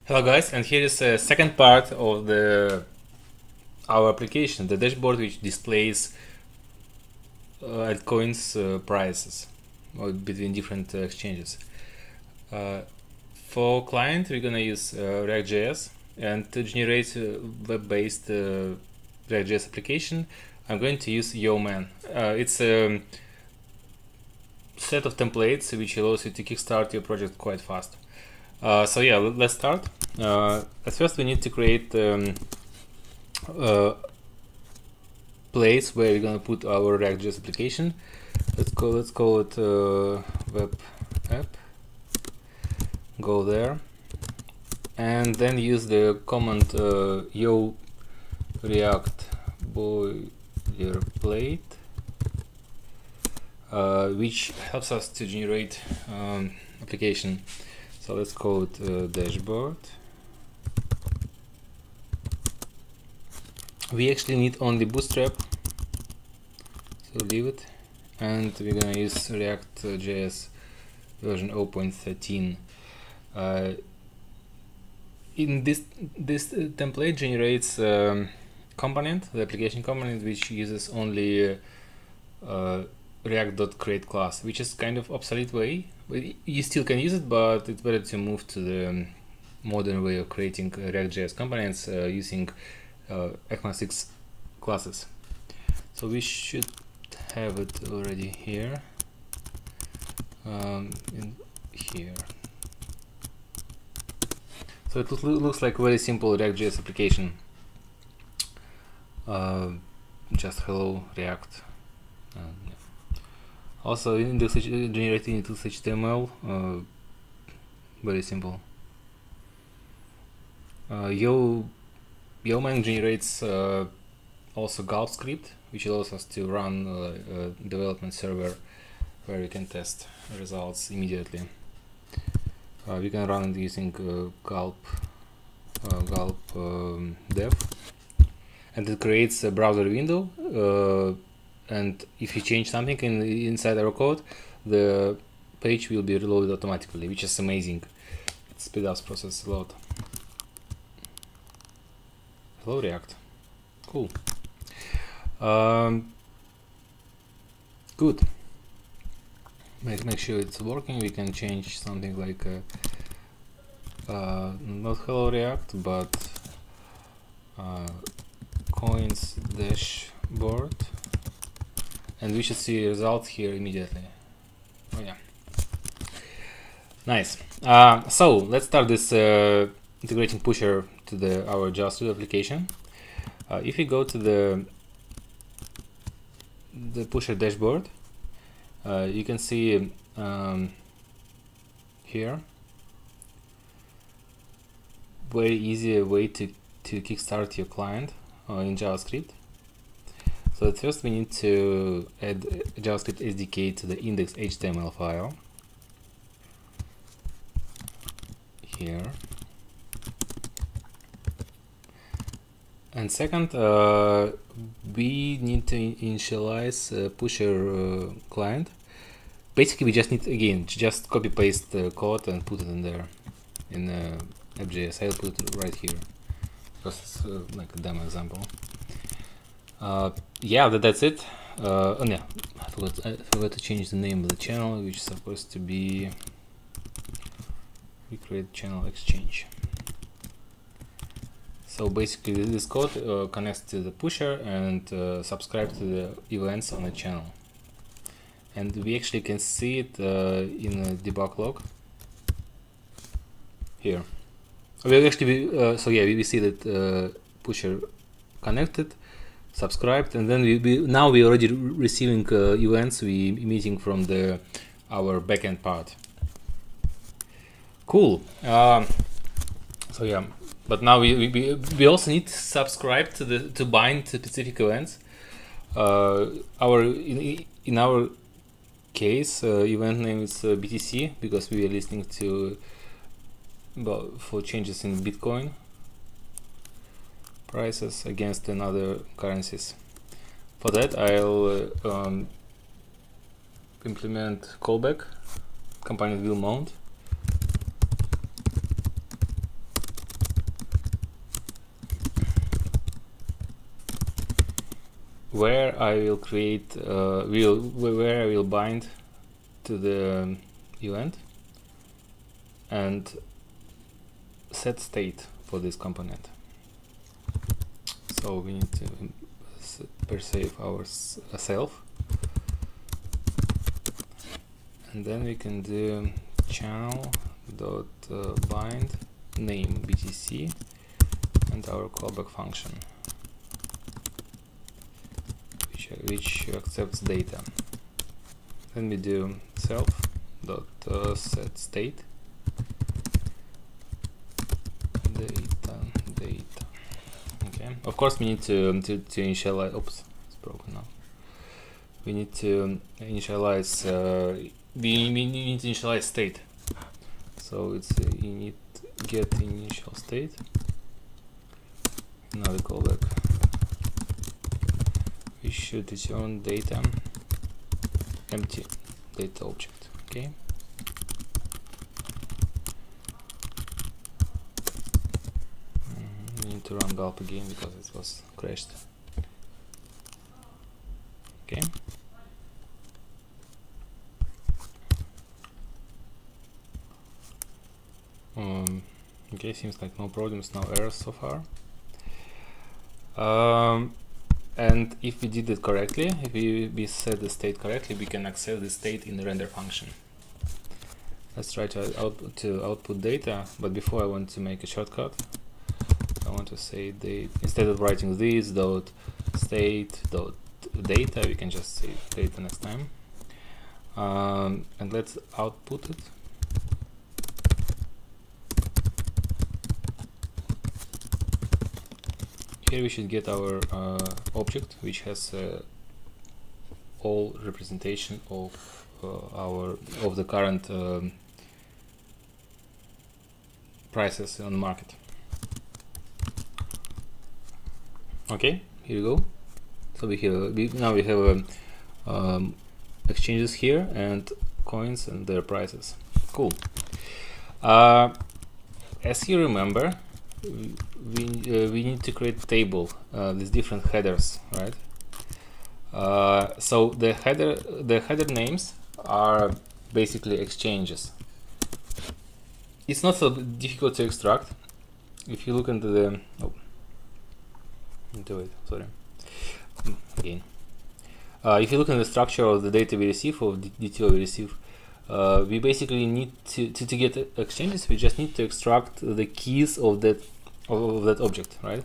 Hello guys, and here is the second part of our application, the dashboard which displays altcoins prices between different exchanges. For client, we're gonna use React.js, and to generate web-based React.js application, I'm going to use Yeoman. It's a set of templates which allows you to kickstart your project quite fast. So yeah, let's start. At first we need to create place where we're gonna put our React.js application. Let's call it web app. Go there, and then use the command yo react boilerplate, which helps us to generate application. So let's call it dashboard. We actually need only Bootstrap, so leave it, and we're gonna use React.js version 0.13. In this template generates component, the application component, which uses only React.create class, which is kind of obsolete way. You still can use it, but it's better to move to the modern way of creating React.js components using ECMAScript classes. So we should have it already here. In here. So it looks like a very simple React.js application. Just hello React. Yeah. Also, index generating index HTML, very simple. Yeoman generates also gulp script, which allows us to run a development server where we can test results immediately. We can run it using gulp dev, and it creates a browser window. And if you change something inside our code, the page will be reloaded automatically, which is amazing. It speeds up process a lot. Hello React. Cool. Good. Make sure it's working. We can change something like not hello React, but coins dashboard, and we should see results here immediately. Oh yeah, nice. So let's start this integrating pusher to our JavaScript application. If you go to the pusher dashboard, you can see here very easy way to kickstart your client in JavaScript. So at first we need to add JavaScript SDK to the index HTML file here. And second, we need to initialize pusher client. Basically, we just need, again, just copy paste the code and put it in there in app.js. I'll put it right here because it's like a demo example. Yeah, that's it. Oh yeah, I forgot to change the name of the channel, which is supposed to be recreate channel exchange. So basically, this code connects to the pusher and subscribe to the events on the channel. And we actually can see it in a debug log here. We actually, so yeah, we see that pusher connected, subscribed, and then now we already receiving events we emitting from our backend part. Cool. So yeah, but now we also need to subscribe to bind to specific events. In our case, event name is BTC because we are listening to for changes in Bitcoin prices against another currencies. For that, I'll implement callback component will mount where I will create where I will bind to the event and set state for this component. So we need to persave our self, and then we can do channel dot bind name BTC and our callback function, which accepts data. Then we do self dot set state data. Okay. Of course, we need to initialize. Oops, it's broken now. We need to initialize. We need to initialize state. So it's init get initial state. Now the callback. We should return data empty data object. Okay. We need to run gulp again because it was crashed. Okay. Okay, seems like no problems, no errors so far. And if we did it correctly, if we set the state correctly, we can access the state in the render function. Let's try to output data, but before I want to make a shortcut. I want to say instead of writing this dot state dot data, we can just say data next time. And let's output it. Here we should get our object, which has all representation of the current prices on the market. Okay, here we go. So now we have exchanges here and coins and their prices. Cool. As you remember, we need to create a table with different headers, right? So the header names are basically exchanges. It's not so difficult to extract. If you look into the again. If you look at the structure of the data we receive, or the DTO we receive, we basically need to get exchanges. We just need to extract the keys of that object, right?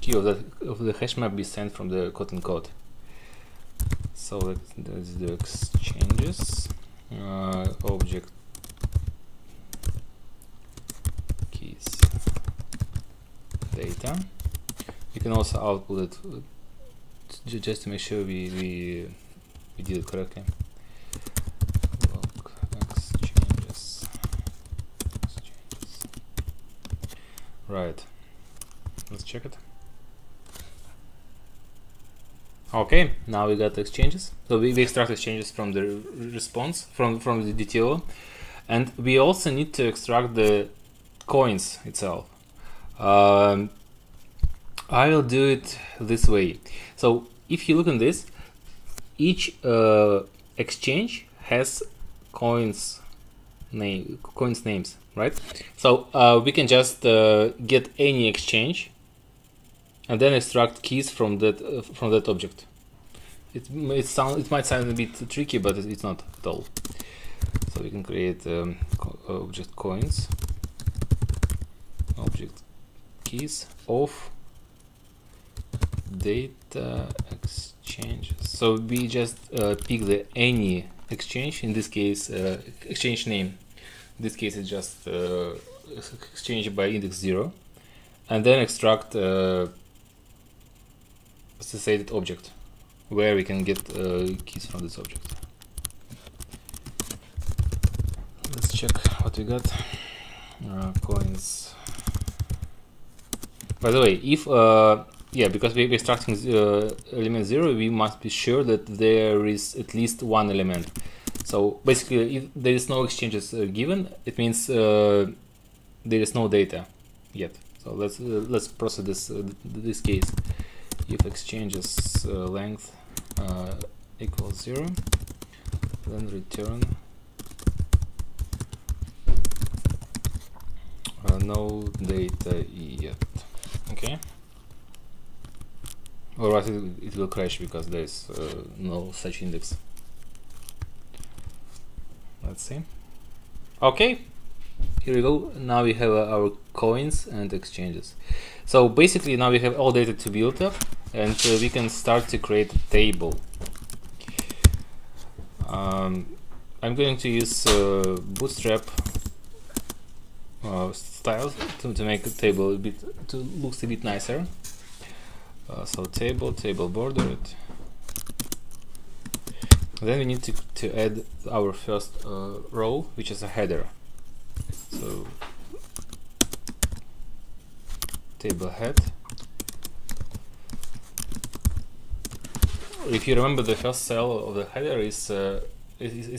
Key of the hash map we sent from the Kotlin code. So let's do exchanges object keys data. You can also output it just to make sure we did it correctly. Exchanges. Right. Let's check it. Okay, now we got the exchanges. So we extract exchanges from the response from the DTO, and we also need to extract the coins itself. I will do it this way. So if you look at this, each exchange has coins names, right? So we can just get any exchange and then extract keys from that object. It might sound a bit tricky, but it's not at all. So we can create object coins, object keys of data exchanges. So we just pick the any exchange. In this case, exchange name. In this case, it's just exchange by index 0, and then extract associated object where we can get keys from this object. Let's check what we got. Coins. By the way, if because we're extracting element 0, we must be sure that there is at least one element. So basically, if there is no exchanges given, it means there is no data yet. So let's process this case. if exchanges length equals 0, then return no data yet. Okay. Otherwise it will crash because there is no such index. Let's see. Okay, here we go. Now we have our coins and exchanges. So basically now we have all data to build up, and we can start to create a table. I'm going to use Bootstrap styles to make a table looks a bit nicer. So table border it. Then we need to add our first row, which is a header. So table head. If you remember, the first cell of the header is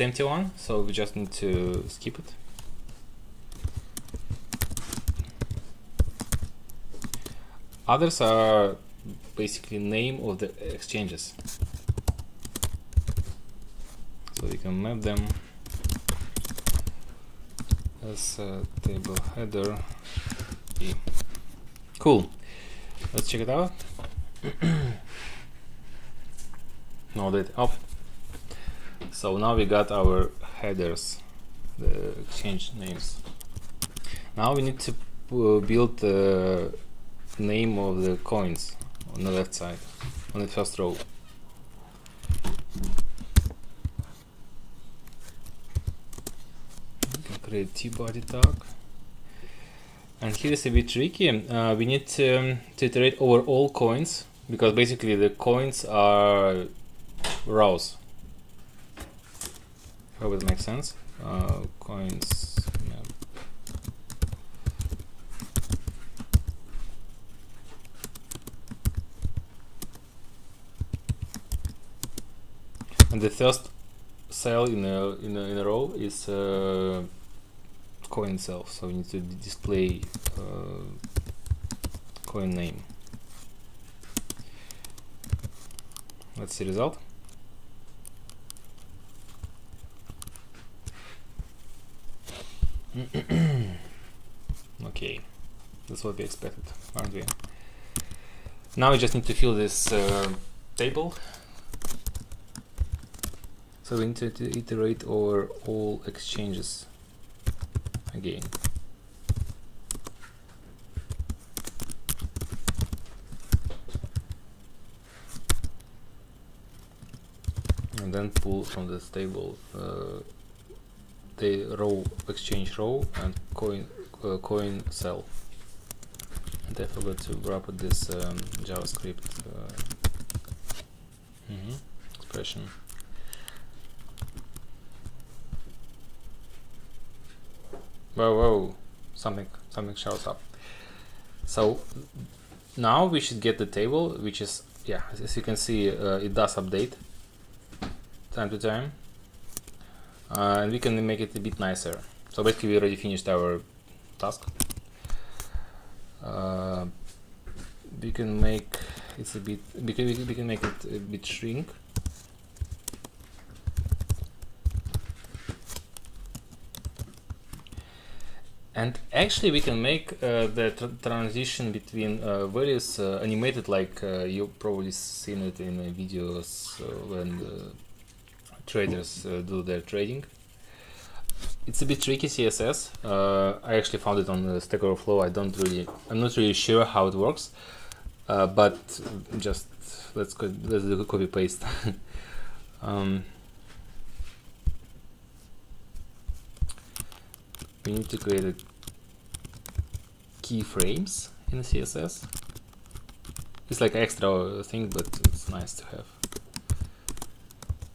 empty one, so we just need to skip it. Others are basically name of the exchanges. So we can map them as table header E. Cool. Let's check it out. No data off. So now we got our headers, the exchange names. Now we need to build the name of the coins on the left side, on the first row. We can create T-body tag. And here is a bit tricky. We need to iterate over all coins, because basically the coins are rows. Hope it makes sense. Coins. Yeah. And the first cell in a row is coin itself, so we need to display coin name. Let's see result. Okay, that's what we expected, aren't we? Now we just need to fill this table. So we need to iterate over all exchanges again. And then pull from this table the row, exchange row, and coin cell. And I forgot to wrap this JavaScript expression. Whoa, something shows up. So now we should get the table, which is, yeah, as you can see, it does update time to time, and we can make it a bit nicer. So basically we already finished our task. We can make it a bit, we can make it a bit shrink. And actually we can make the transition between values animated, like you've probably seen it in videos when traders do their trading. It's a bit tricky, CSS. I actually found it on Stack Overflow. I'm not really sure how it works, but just let's do a copy paste. We need to create a keyframes in the CSS. It's like an extra thing, but it's nice to have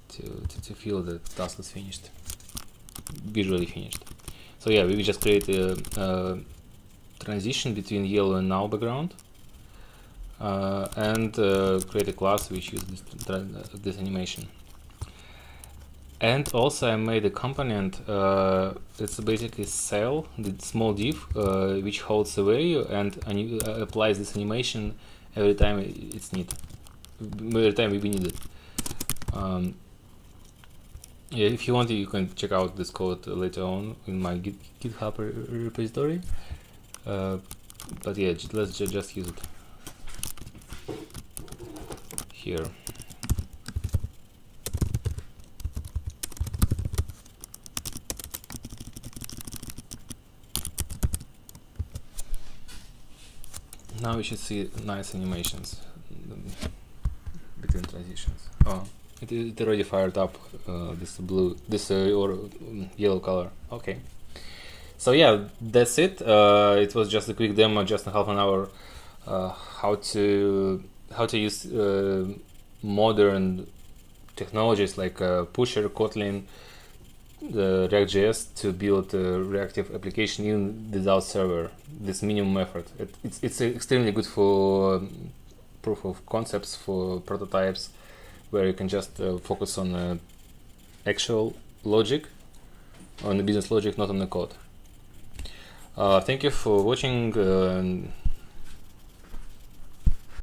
to feel that the task is finished, visually finished. So yeah, we just create a transition between yellow and null background, and create a class which uses this animation. And also I made a component, it's basically cell, the small div, which holds a value and applies this animation every time it's need. Every time we need it. Yeah, if you want, you can check out this code later on in my GitHub repository. But yeah, let's just use it here. Now you should see nice animations between transitions. Oh, it already fired up this or yellow color. Okay. So yeah, that's it. It was just a quick demo, just a half an hour, how to use modern technologies like Pusher, Kotlin, the React.js to build a reactive application even without server. This minimum effort. It's extremely good for proof of concepts, for prototypes, where you can just focus on actual logic, on the business logic, not on the code. Thank you for watching.